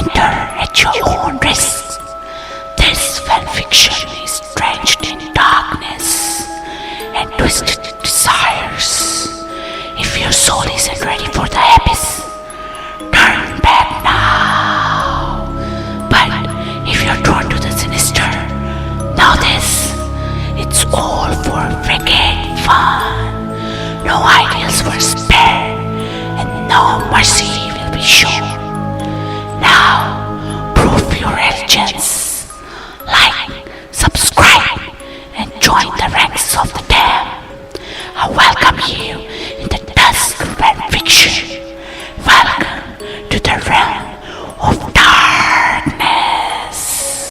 Enter at your own risk. This fanfiction is drenched in darkness and twisted desires. If your soul isn't ready for the abyss, turn back now. But if you're drawn to the sinister, know this, it's all for freaking fun. No ideals were spared, and no mercy will be shown. Now, prove your allegiance. Like, subscribe, and join the ranks of the damned. I welcome you in the dusk of fanfiction. Welcome to the realm of darkness.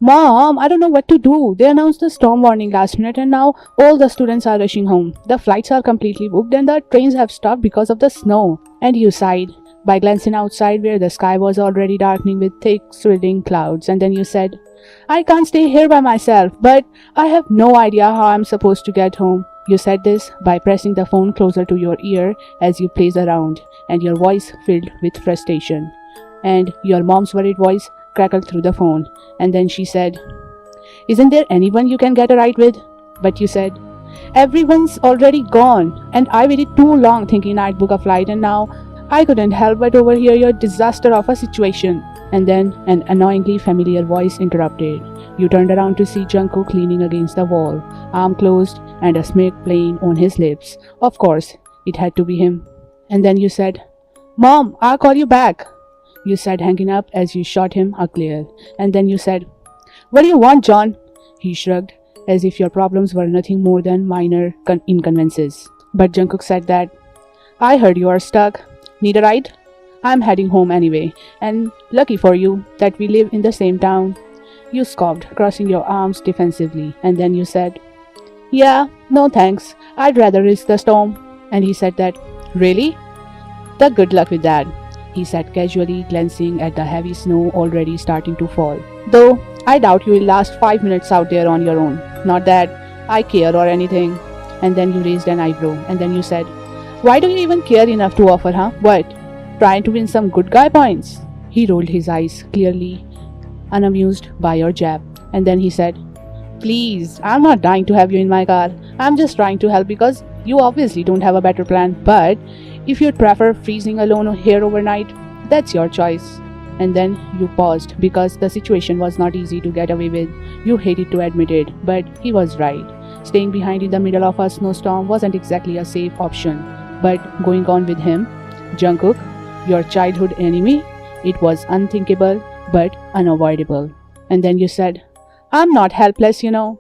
Mom, I don't know what to do. They announced the storm warning last minute and now all the students are rushing home. The flights are completely booked and the trains have stopped because of the snow. And you sighed by glancing outside where the sky was already darkening with thick, swirling clouds. And then you said, I can't stay here by myself, but I have no idea how I'm supposed to get home. You said this by pressing the phone closer to your ear as you paced around, and your voice filled with frustration. And your mom's worried voice crackled through the phone, and then she said, Isn't there anyone you can get a ride with? But you said, Everyone's already gone, and I waited too long thinking I'd book a flight, and now I couldn't help but overhear your disaster of a situation. And then an annoyingly familiar voice interrupted. You turned around to see Jungkook leaning against the wall, arm closed and a smirk playing on his lips. Of course, it had to be him. And then you said, Mom, I'll call you back. You said, hanging up as you shot him a glare. And then you said, What do you want, John? He shrugged, as if your problems were nothing more than minor inconveniences. But Jungkook said that, I heard you are stuck. Need a ride? I'm heading home anyway, and lucky for you that we live in the same town. You scoffed, crossing your arms defensively, and then you said, Yeah, no thanks. I'd rather risk the storm. And he said that, Really? The good luck with that, he said casually, glancing at the heavy snow already starting to fall. Though, I doubt you will last 5 minutes out there on your own. Not that I care or anything. And then you raised an eyebrow, and then you said, Why do you even care enough to offer, huh? What? Trying to win some good guy points? He rolled his eyes, clearly unamused by your jab. And then he said, Please, I'm not dying to have you in my car. I'm just trying to help because you obviously don't have a better plan. But if you'd prefer freezing alone here overnight, that's your choice. And then you paused because the situation was not easy to get away with. You hated to admit it, but he was right. Staying behind in the middle of a snowstorm wasn't exactly a safe option. But going on with him, Jungkook, your childhood enemy, it was unthinkable but unavoidable. And then you said, I'm not helpless, you know.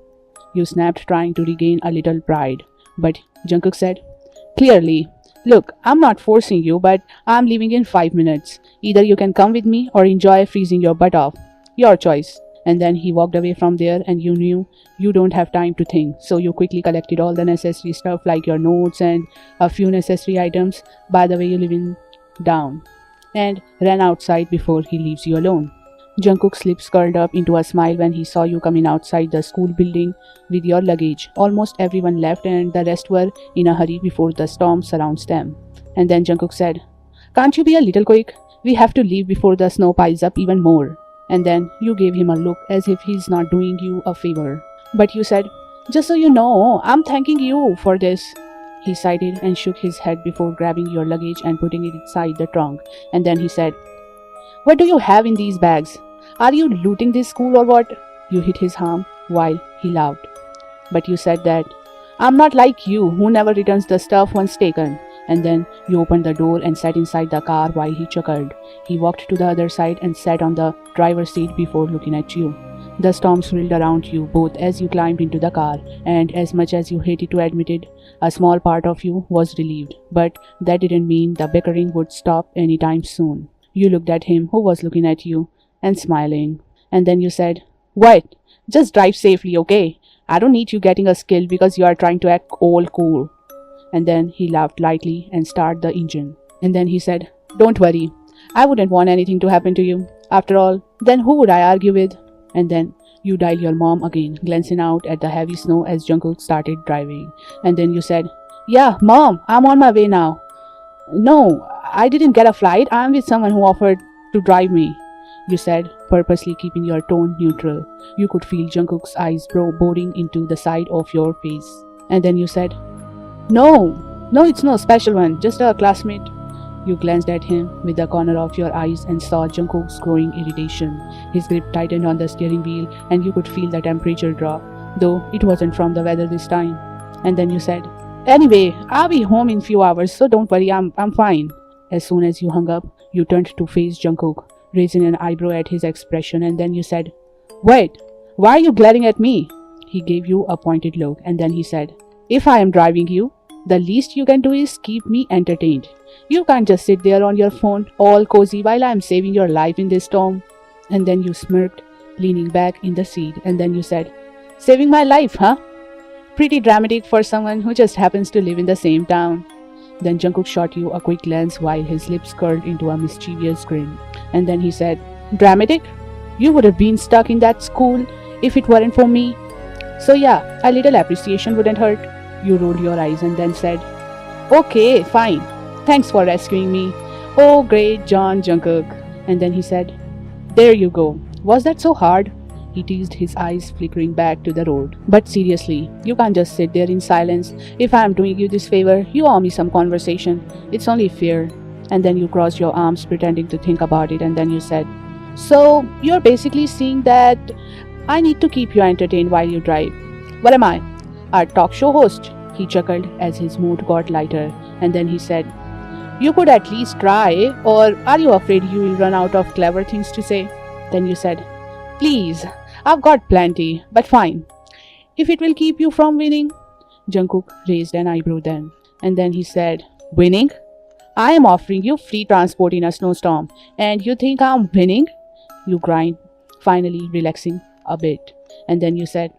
You snapped, trying to regain a little pride. But Jungkook said, Clearly, look, I'm not forcing you, but I'm leaving in 5 minutes. Either you can come with me or enjoy freezing your butt off. Your choice. And then he walked away from there, and you knew you don't have time to think. So you quickly collected all the necessary stuff like your notes and a few necessary items. By the way, you live in down, and ran outside before he leaves you alone. Jungkook's lips curled up into a smile when he saw you coming outside the school building with your luggage. Almost everyone left and the rest were in a hurry before the storm surrounds them. And then Jungkook said, Can't you be a little quick? We have to leave before the snow piles up even more. And then you gave him a look as if he's not doing you a favor. But you said, Just so you know, I'm thanking you for this. He sighed and shook his head before grabbing your luggage and putting it inside the trunk. And then he said, What do you have in these bags? Are you looting this school or what? You hit his arm while he laughed. But you said that, I'm not like you who never returns the stuff once taken. And then you opened the door and sat inside the car while he chuckled. He walked to the other side and sat on the driver's seat before looking at you. The storm swirled around you both as you climbed into the car, and as much as you hated to admit it, a small part of you was relieved. But that didn't mean the bickering would stop anytime soon. You looked at him, who was looking at you and smiling. And then you said, What? Just drive safely, okay? I don't need you getting a skill because you are trying to act all cool. And then he laughed lightly and started the engine. And then he said, Don't worry. I wouldn't want anything to happen to you. After all, then who would I argue with? And then you dialed your mom again, glancing out at the heavy snow as Jungkook started driving. And then you said, Yeah, Mom, I'm on my way now. No, I didn't get a flight. I'm with someone who offered to drive me. you said, purposely keeping your tone neutral. You could feel Jungkook's eyes boring into the side of your face. And then you said, No, it's no special one, just a classmate. You glanced at him with the corner of your eyes and saw Jungkook's growing irritation. His grip tightened on the steering wheel and you could feel the temperature drop, though it wasn't from the weather this time. And then you said, Anyway, I'll be home in few hours, so don't worry, I'm fine. As soon as you hung up, you turned to face Jungkook, raising an eyebrow at his expression, and then you said, Wait, why are you glaring at me? He gave you a pointed look, and then he said, If I am driving you, the least you can do is keep me entertained. You can't just sit there on your phone, all cozy, while I'm saving your life in this storm. And then you smirked, leaning back in the seat, and then you said, Saving my life, huh? Pretty dramatic for someone who just happens to live in the same town. Then Jungkook shot you a quick glance while his lips curled into a mischievous grin. And then he said, Dramatic? You would have been stuck in that school if it weren't for me. So yeah, a little appreciation wouldn't hurt. You rolled your eyes and then said, Okay, fine. Thanks for rescuing me. Oh, great John Jungkook. And then he said, There you go. Was that so hard? He teased, his eyes flickering back to the road. But seriously, you can't just sit there in silence. If I'm doing you this favor, you owe me some conversation. It's only fair. And then you crossed your arms pretending to think about it, and then you said, So, you're basically saying that I need to keep you entertained while you drive. What am I? A talk show host? He chuckled as his mood got lighter, and then he said, You could at least try, or are you afraid you will run out of clever things to say? Then you said, Please, I've got plenty, but fine. If it will keep you from winning. Jungkook raised an eyebrow then, and then he said, Winning? I am offering you free transport in a snowstorm, and you think I'm winning? You grinned, finally relaxing a bit, and then you said,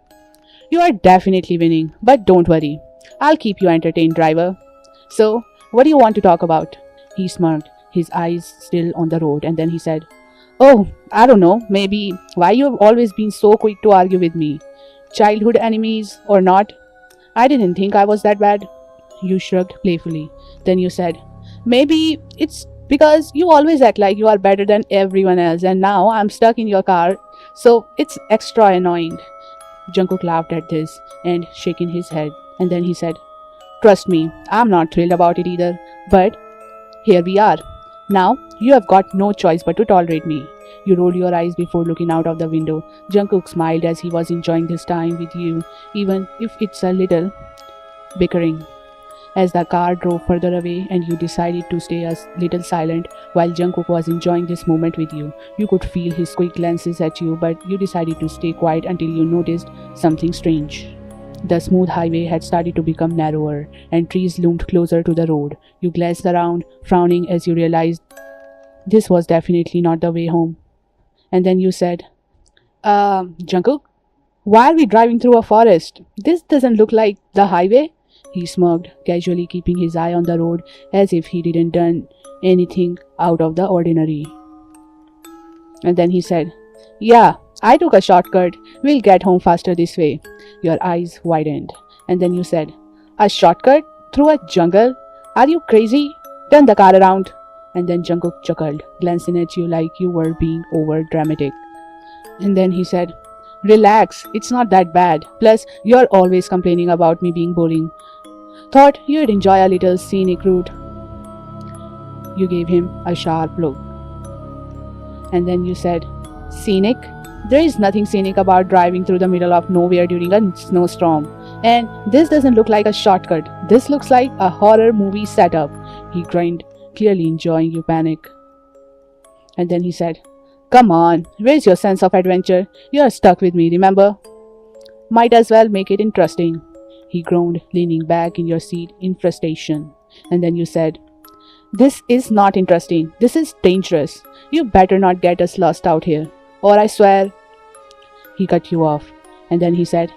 You are definitely winning, but don't worry. I'll keep you entertained, driver. So, what do you want to talk about? He smirked, his eyes still on the road, and then he said, Oh, I don't know, maybe why you've always been so quick to argue with me. Childhood enemies or not? I didn't think I was that bad. You shrugged playfully. Then you said, Maybe it's because you always act like you are better than everyone else and now I'm stuck in your car, so it's extra annoying. Jungkook laughed at this and shaking his head, and then he said, Trust me, I'm not thrilled about it either, but here we are. Now, you have got no choice but to tolerate me. You rolled your eyes before looking out of the window. Jungkook smiled as he was enjoying this time with you, even if it's a little bickering. As the car drove further away and you decided to stay a little silent while Jungkook was enjoying this moment with you, you could feel his quick glances at you, but you decided to stay quiet until you noticed something strange. The smooth highway had started to become narrower, and trees loomed closer to the road. You glanced around, frowning as you realized this was definitely not the way home. And then you said, Jungkook, why are we driving through a forest? This doesn't look like the highway. He smirked, casually keeping his eye on the road as if he didn't done anything out of the ordinary. And then he said, Yeah, I took a shortcut. We'll get home faster this way. Your eyes widened. And then you said, A shortcut? Through a jungle? Are you crazy? Turn the car around. And then Jungkook chuckled, glancing at you like you were being over dramatic. And then he said, Relax, it's not that bad. Plus, you're always complaining about me being boring. Thought you'd enjoy a little scenic route. You gave him a sharp look. And then you said, Scenic? There is nothing scenic about driving through the middle of nowhere during a snowstorm. And this doesn't look like a shortcut. This looks like a horror movie setup. He grinned, clearly enjoying your panic. And then he said, Come on, where's your sense of adventure? You're stuck with me, remember? Might as well make it interesting. He groaned, leaning back in your seat in frustration. And then you said, This is not interesting. This is dangerous. You better not get us lost out here, or I swear. He cut you off. And then he said,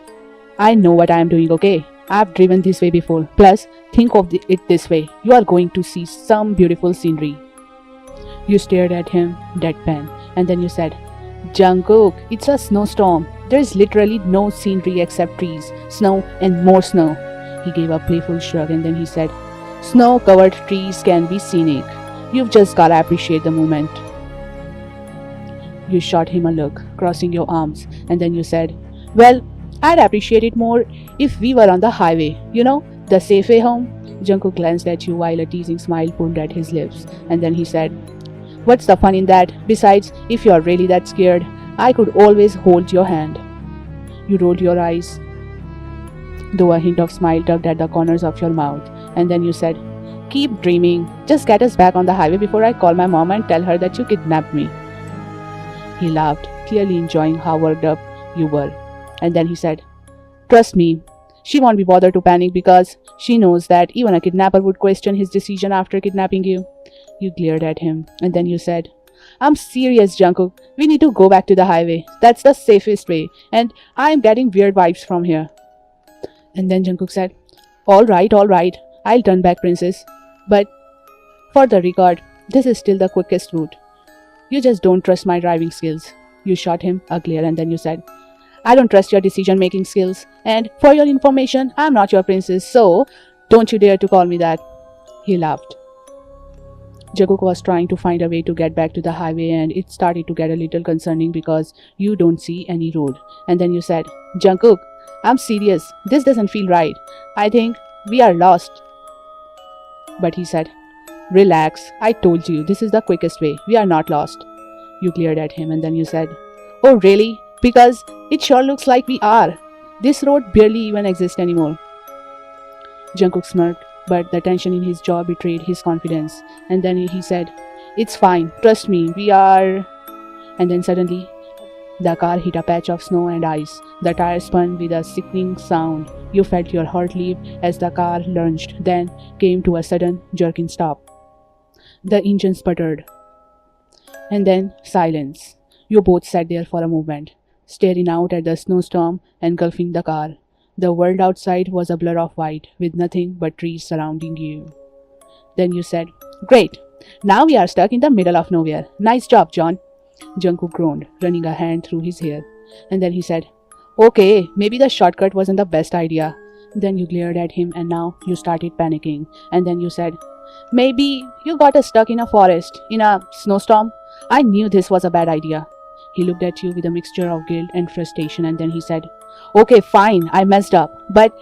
I know what I am doing, okay? I've driven this way before. Plus, think of it this way. You are going to see some beautiful scenery. You stared at him, deadpan. And then you said, Jungkook, it's a snowstorm. There is literally no scenery except trees, snow, and more snow. He gave a playful shrug and then he said, Snow-covered trees can be scenic. You've just gotta appreciate the moment. You shot him a look, crossing your arms, and then you said, "Well, I'd appreciate it more if we were on the highway, the safe way home." Jungkook glanced at you while a teasing smile pulled at his lips, and then he said, "What's the fun in that? Besides, if you're really that scared, I could always hold your hand." You rolled your eyes, though a hint of smile tugged at the corners of your mouth, and then you said, "Keep dreaming. Just get us back on the highway before I call my mom and tell her that you kidnapped me." He laughed, clearly enjoying how worked up you were, and then he said, "Trust me, she won't be bothered to panic because she knows that even a kidnapper would question his decision after kidnapping you." You glared at him, and then you said, "I'm serious, Jungkook. We need to go back to the highway. That's the safest way, and I'm getting weird vibes from here." And then Jungkook said, all right, I'll turn back, princess. But for the record, this is still the quickest route. You just don't trust my driving skills." You shot him a glare, and then you said, "I don't trust your decision-making skills, and for your information, I'm not your princess, so don't you dare to call me that." He laughed. Jungkook was trying to find a way to get back to the highway, and it started to get a little concerning because you don't see any road. And then you said, "Jungkook, I'm serious. This doesn't feel right. I think we are lost." But he said, "Relax. I told you, this is the quickest way. We are not lost." You glared at him, and then you said, "Oh, really? Because it sure looks like we are. This road barely even exists anymore." Jungkook smirked, but the tension in his jaw betrayed his confidence. And then he said, "It's fine. Trust me, we are..." And then suddenly, the car hit a patch of snow and ice. The tire spun with a sickening sound. You felt your heart leap as the car lunged, then came to a sudden, jerking stop. The engine sputtered. And then silence. You both sat there for a moment, staring out at the snowstorm engulfing the car. The world outside was a blur of white, with nothing but trees surrounding you. Then you said, "Great! Now we are stuck in the middle of nowhere. Nice job, John." Jungkook groaned, running a hand through his hair. And then he said, "Okay, maybe the shortcut wasn't the best idea." Then you glared at him, and now you started panicking. And then you said, "Maybe you got us stuck in a forest, in a snowstorm. I knew this was a bad idea." He looked at you with a mixture of guilt and frustration, and then he said, "Okay, fine, I messed up, but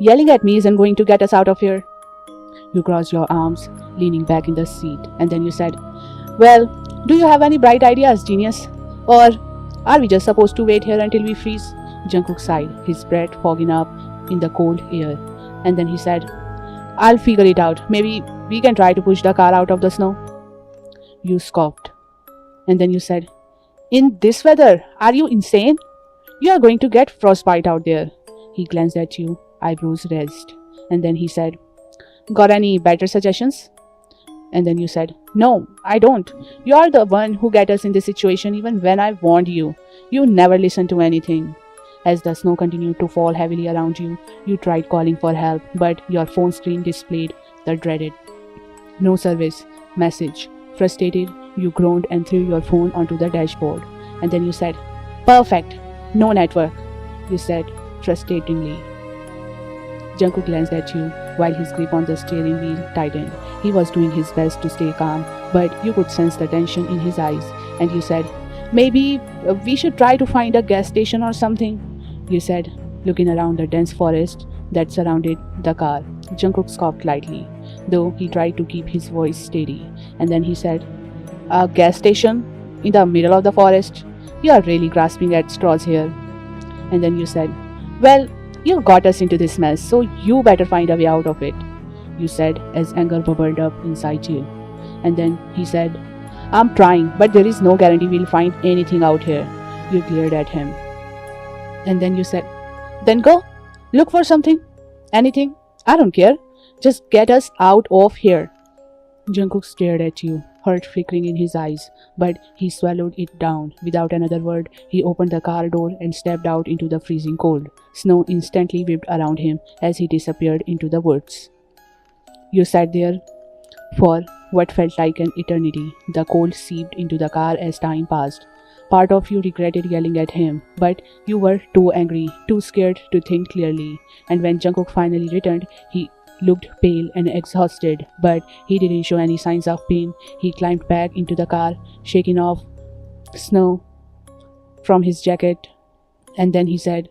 yelling at me isn't going to get us out of here." You crossed your arms, leaning back in the seat, and then you said, "Well, do you have any bright ideas, genius? Or are we just supposed to wait here until we freeze?" Jungkook sighed, his breath fogging up in the cold air, and then he said, "I'll figure it out. Maybe we can try to push the car out of the snow." You scoffed, and then you said, "In this weather, are you insane? You are going to get frostbite out there." He glanced at you, eyebrows raised, and then he said, "Got any better suggestions?" And then you said, "No, I don't. You are the one who got us in this situation even when I warned you. You never listened to anything." As the snow continued to fall heavily around you, you tried calling for help, but your phone screen displayed the dreaded "No service" message. Frustrated, you groaned and threw your phone onto the dashboard. And then you said, "Perfect. No network," you said frustratingly. Jungkook glanced at you while his grip on the steering wheel tightened. He was doing his best to stay calm, but you could sense the tension in his eyes. And you said, "Maybe we should try to find a gas station or something," you said, looking around the dense forest that surrounded the car. Jungkook scoffed lightly, though he tried to keep his voice steady. And then he said, "A gas station? In the middle of the forest? You are really grasping at straws here." And then you said, "Well, you got us into this mess, so you better find a way out of it," you said as anger bubbled up inside you. And then he said, "I'm trying, but there is no guarantee we'll find anything out here." You glared at him. And then you said, "Then go. Look for something. Anything. I don't care. Just get us out of here." Jungkook stared at you, hurt flickering in his eyes, but he swallowed it down. Without another word, he opened the car door and stepped out into the freezing cold. Snow instantly whipped around him as he disappeared into the woods. You sat there for what felt like an eternity. The cold seeped into the car as time passed. Part of you regretted yelling at him, but you were too angry, too scared to think clearly. And when Jungkook finally returned, he looked pale and exhausted, but he didn't show any signs of pain. He climbed back into the car, shaking off snow from his jacket. And then he said,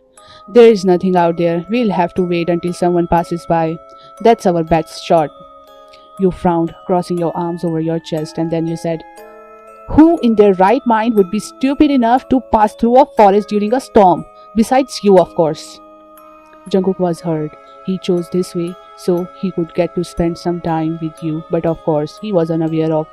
"There is nothing out there. We'll have to wait until someone passes by. That's our best shot." You frowned, crossing your arms over your chest, and then you said, "Who in their right mind would be stupid enough to pass through a forest during a storm? Besides you, of course." Jungkook was hurt. He chose this way so he could get to spend some time with you, but of course, he was unaware of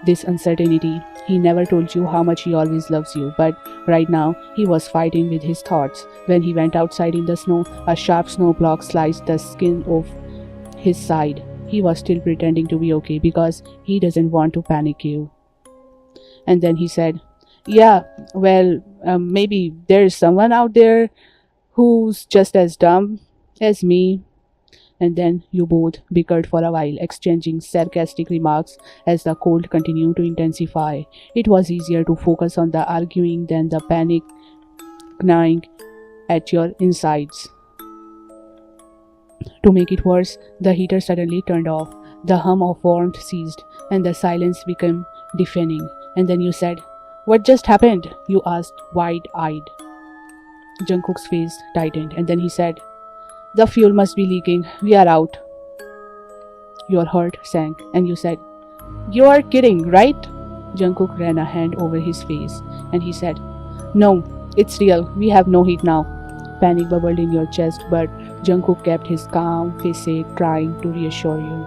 this uncertainty. He never told you how much he always loves you, but right now, he was fighting with his thoughts. When he went outside in the snow, a sharp snow block sliced the skin of his side. He was still pretending to be okay because he doesn't want to panic you. And then he said, "Yeah, well, maybe there's someone out there who's just as dumb as me." And then you both bickered for a while, exchanging sarcastic remarks as the cold continued to intensify. It was easier to focus on the arguing than the panic gnawing at your insides. To make it worse, the heater suddenly turned off. The hum of warmth ceased, and the silence became deafening. And then you said, "What just happened?" you asked, wide-eyed. Jungkook's face tightened, and then he said, "The fuel must be leaking. We are out." Your heart sank, and you said, "You are kidding, right?" Jungkook ran a hand over his face, and he said, "No, it's real. We have no heat now." Panic bubbled in your chest, but Jungkook kept his calm face, trying to reassure you.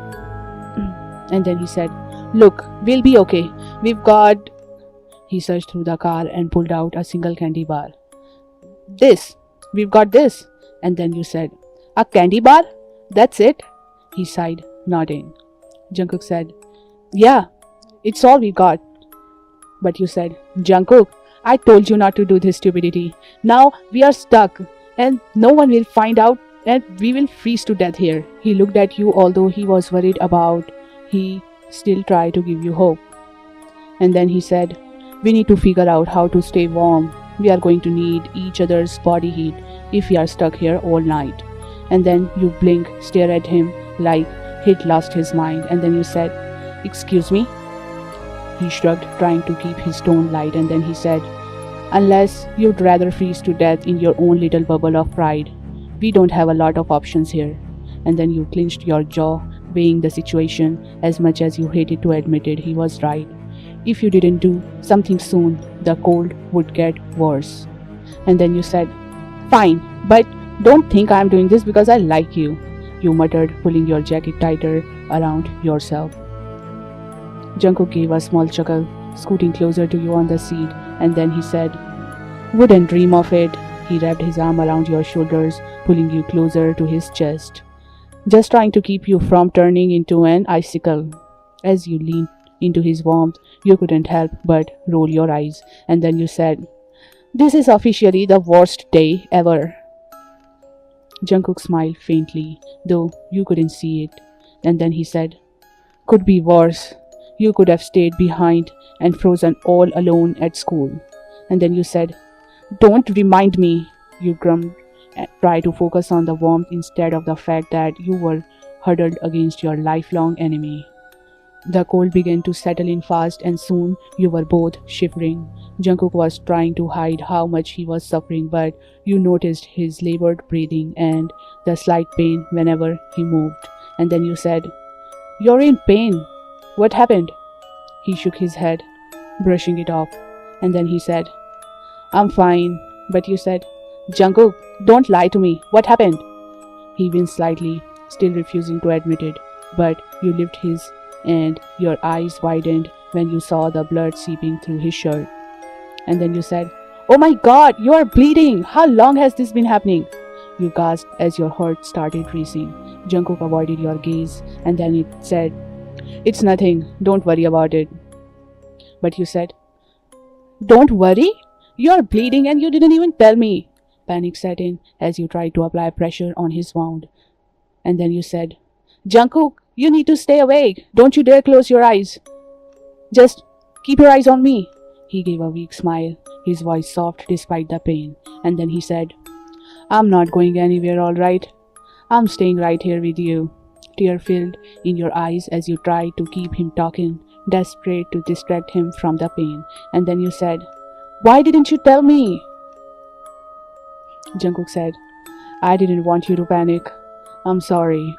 And then he said, "Look, we'll be okay. We've got..." He searched through the car and pulled out a single candy bar. "This. We've got this." And then you said, "A candy bar? That's it?" He sighed, nodding. Jungkook said, "Yeah, it's all we got." But you said, "Jungkook, I told you not to do this stupidity. Now we are stuck, and no one will find out, and we will freeze to death here." He looked at you, although he was worried about. He still tried to give you hope. And then he said, "We need to figure out how to stay warm. We are going to need each other's body heat if we are stuck here all night." And then you blink, stare at him like he'd lost his mind, and then you said, "Excuse me?" He shrugged, trying to keep his tone light, and then he said, "Unless you'd rather freeze to death in your own little bubble of pride. We don't have a lot of options here." And then you clenched your jaw, weighing the situation. As much as you hated to admit it, he was right. If you didn't do something soon, the cold would get worse. And then you said, "Fine, but don't think I'm doing this because I like you," you muttered, pulling your jacket tighter around yourself. Jungkook gave a small chuckle, scooting closer to you on the seat, and then he said, "Wouldn't dream of it." He wrapped his arm around your shoulders, pulling you closer to his chest, just trying to keep you from turning into an icicle. As you leaned into his warmth, you couldn't help but roll your eyes, and then you said, "This is officially the worst day ever." Jungkook smiled faintly, though you couldn't see it, and then he said, "Could be worse. You could have stayed behind and frozen all alone at school." And then you said, "Don't remind me," you grumbled, and tried to focus on the warmth instead of the fact that you were huddled against your lifelong enemy. The cold began to settle in fast, and soon you were both shivering. Jungkook was trying to hide how much he was suffering, but you noticed his labored breathing and the slight pain whenever he moved. And then you said, "You're in pain. What happened?" He shook his head, brushing it off, and then he said, "I'm fine." But you said, "Jungkook, don't lie to me. What happened?" He winced slightly, still refusing to admit it, but you lifted his and your eyes widened when you saw the blood seeping through his shirt. And then you said, "Oh my God, you are bleeding! How long has this been happening?" You gasped as your heart started racing. Jungkook avoided your gaze, and then it said, "It's nothing. Don't worry about it." But you said, "Don't worry? You are bleeding and you didn't even tell me." Panic set in as you tried to apply pressure on his wound. And then you said, "Jungkook, you need to stay awake. Don't you dare close your eyes. Just keep your eyes on me." He gave a weak smile, his voice soft despite the pain. And then he said, "I'm not going anywhere, all right? I'm staying right here with you." Tear filled in your eyes as you tried to keep him talking, desperate to distract him from the pain. And then you said, Why didn't you tell me? Jungkook said, I didn't want you to panic. I'm sorry,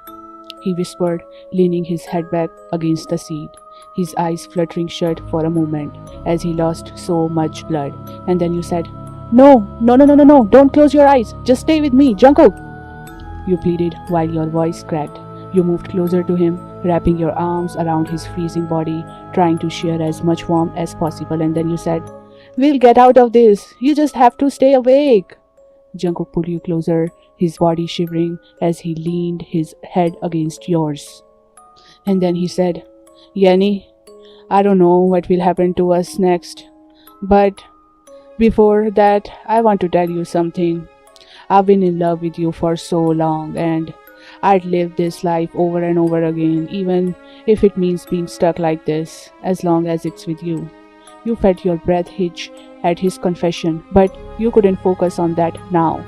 he whispered, leaning his head back against the seat, his eyes fluttering shut for a moment as he lost so much blood. And then you said, No, no, no, no, no, no, don't close your eyes. Just stay with me, Jungkook. You pleaded while your voice cracked. You moved closer to him, wrapping your arms around his freezing body, trying to share as much warmth as possible. And then you said, We'll get out of this. You just have to stay awake. Jungkook pulled you closer, his body shivering as he leaned his head against yours. And then he said, Yenny, I don't know what will happen to us next, but before that, I want to tell you something. I've been in love with you for so long, and I'd live this life over and over again, even if it means being stuck like this, as long as it's with you. You felt your breath hitch at his confession, but you couldn't focus on that now.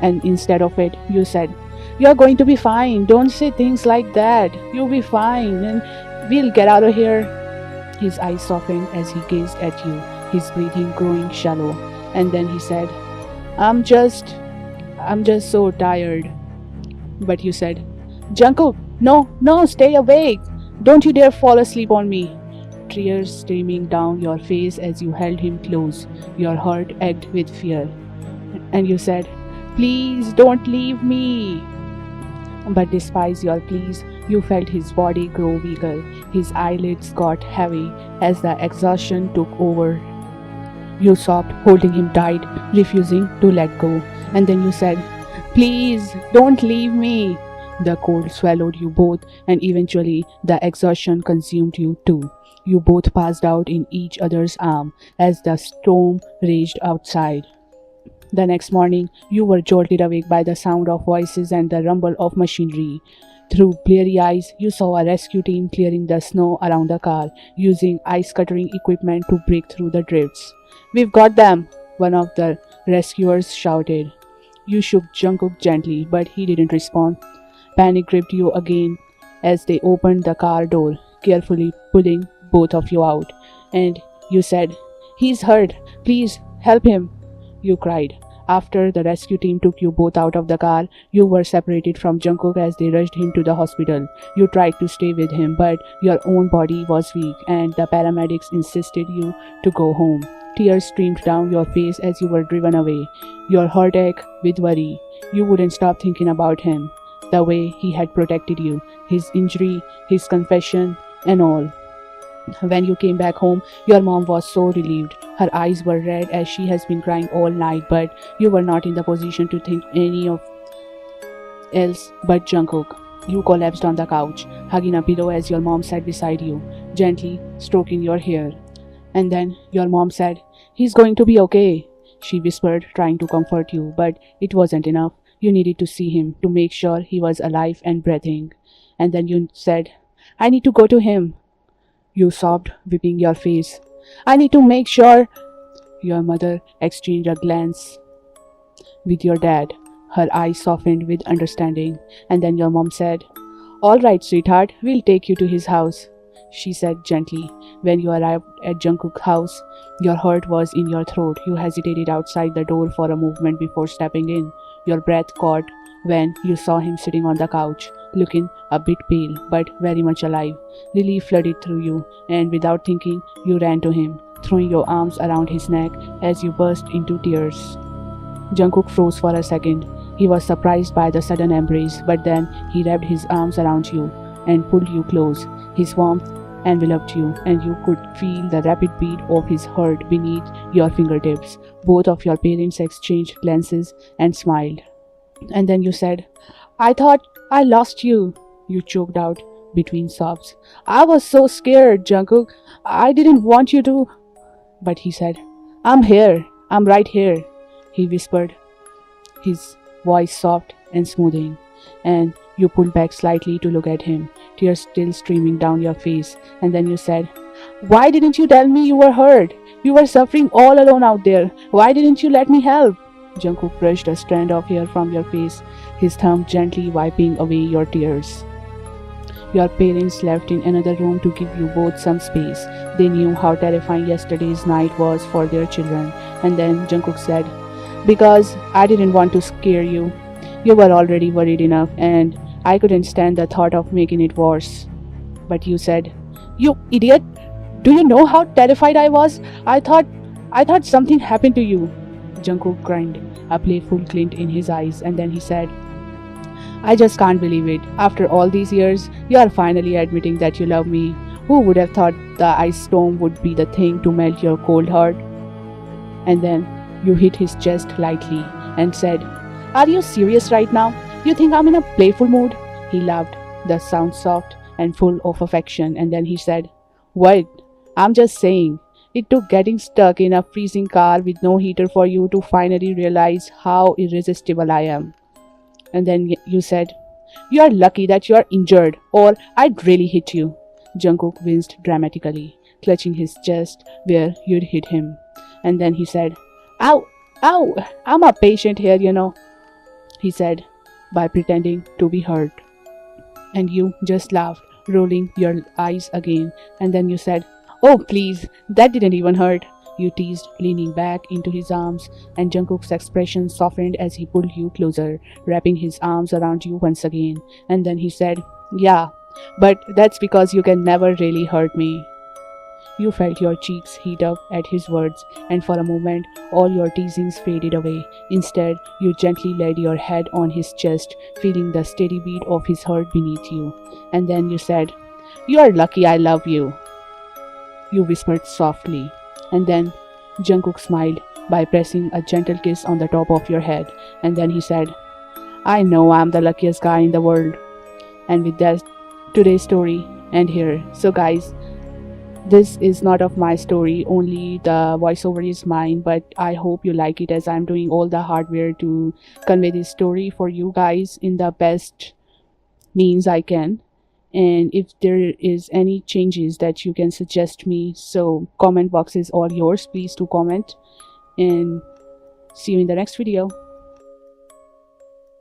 And instead of it, you said, You're going to be fine. Don't say things like that. You'll be fine, and we'll get out of here. His eyes softened as he gazed at you, his breathing growing shallow. And then he said, I'm just so tired. But you said, Jungkook, no, stay awake. Don't you dare fall asleep on me. Tears streaming down your face as you held him close, your heart ached with fear. And you said, Please don't leave me. But despite your pleas, you felt his body grow weaker. His eyelids got heavy as the exhaustion took over. You sobbed, holding him tight, refusing to let go. And then you said, Please don't leave me. The cold swallowed you both, and eventually the exhaustion consumed you too. You both passed out in each other's arm as the storm raged outside. The next morning, you were jolted awake by the sound of voices and the rumble of machinery. Through bleary eyes, you saw a rescue team clearing the snow around the car, using ice-cuttering equipment to break through the drifts. We've got them, one of the rescuers shouted. You shook Jungkook gently, but he didn't respond. Panic gripped you again as they opened the car door, carefully pulling both of you out. And you said, He's hurt. Please, help him. You cried. After the rescue team took you both out of the car, you were separated from Jungkook as they rushed him to the hospital. You tried to stay with him, but your own body was weak, and the paramedics insisted you to go home. Tears streamed down your face as you were driven away, your heart ached with worry. You wouldn't stop thinking about him, the way he had protected you, his injury, his confession, and all. When you came back home, your mom was so relieved. Her eyes were red as she has been crying all night, but you were not in the position to think any of else but Jungkook. You collapsed on the couch, hugging a pillow as your mom sat beside you, gently stroking your hair. And then your mom said, He's going to be okay, she whispered, trying to comfort you, but it wasn't enough. You needed to see him to make sure he was alive and breathing. And then you said, I need to go to him. You sobbed, wiping your face. I need to make sure. Your mother exchanged a glance with your dad. Her eyes softened with understanding. And then your mom said, All right, sweetheart, we'll take you to his house, she said gently. When you arrived at Jungkook's house, your heart was in your throat. You hesitated outside the door for a moment before stepping in. Your breath caught when you saw him sitting on the couch, looking a bit pale but very much alive. Relief flooded through you, and without thinking, you ran to him, throwing your arms around his neck as you burst into tears. Jungkook froze for a second. He was surprised by the sudden embrace, but then he wrapped his arms around you and pulled you close. His warmth enveloped you, and you could feel the rapid beat of his heart beneath your fingertips. Both of your parents exchanged glances and smiled. And then you said, I thought I lost you, you choked out between sobs. I was so scared, Jungkook. I didn't want you to. But he said, I'm here. I'm right here, he whispered, his voice soft and smoothing. And you pulled back slightly to look at him, tears still streaming down your face. And then you said, Why didn't you tell me you were hurt? You were suffering all alone out there. Why didn't you let me help? Jungkook brushed a strand of hair from your face, his thumb gently wiping away your tears. Your parents left in another room to give you both some space. They knew how terrifying yesterday's night was for their children. And then Jungkook said, because I didn't want to scare you. You were already worried enough, and I couldn't stand the thought of making it worse. But you said, you idiot! Do you know how terrified I was? I thought something happened to you. Jungkook grinned, a playful glint in his eyes, and then he said, I just can't believe it. After all these years, you are finally admitting that you love me. Who would have thought the ice storm would be the thing to melt your cold heart? And then you hit his chest lightly and said, are you serious right now? You think I'm in a playful mood? He laughed, the sound soft and full of affection, and then he said, what? I'm just saying. It took getting stuck in a freezing car with no heater for you to finally realize how irresistible I am. And then you said, you are lucky that you are injured, or I'd really hit you. Jungkook winced dramatically, clutching his chest where you'd hit him. And then he said, ow, ow, I'm a patient here, you know, he said, by pretending to be hurt. And you just laughed, rolling your eyes again. And then you said, oh please, that didn't even hurt, you teased, leaning back into his arms, and Jungkook's expression softened as he pulled you closer, wrapping his arms around you once again. And then he said, yeah, but that's because you can never really hurt me. You felt your cheeks heat up at his words, and for a moment all your teasings faded away. Instead, you gently laid your head on his chest, feeling the steady beat of his heart beneath you. And then you said, you are lucky I love you, you whispered softly. And then Jungkook smiled by pressing a gentle kiss on the top of your head. And then he said, I know I'm the luckiest guy in the world. And with that, today's story end here. So guys, this is not of my story, only the voiceover is mine, but I hope you like it, as I'm doing all the hardware to convey this story for you guys in the best means I can. And if there is any changes that you can suggest me, so comment box is all yours, please do comment, and see you in the next video.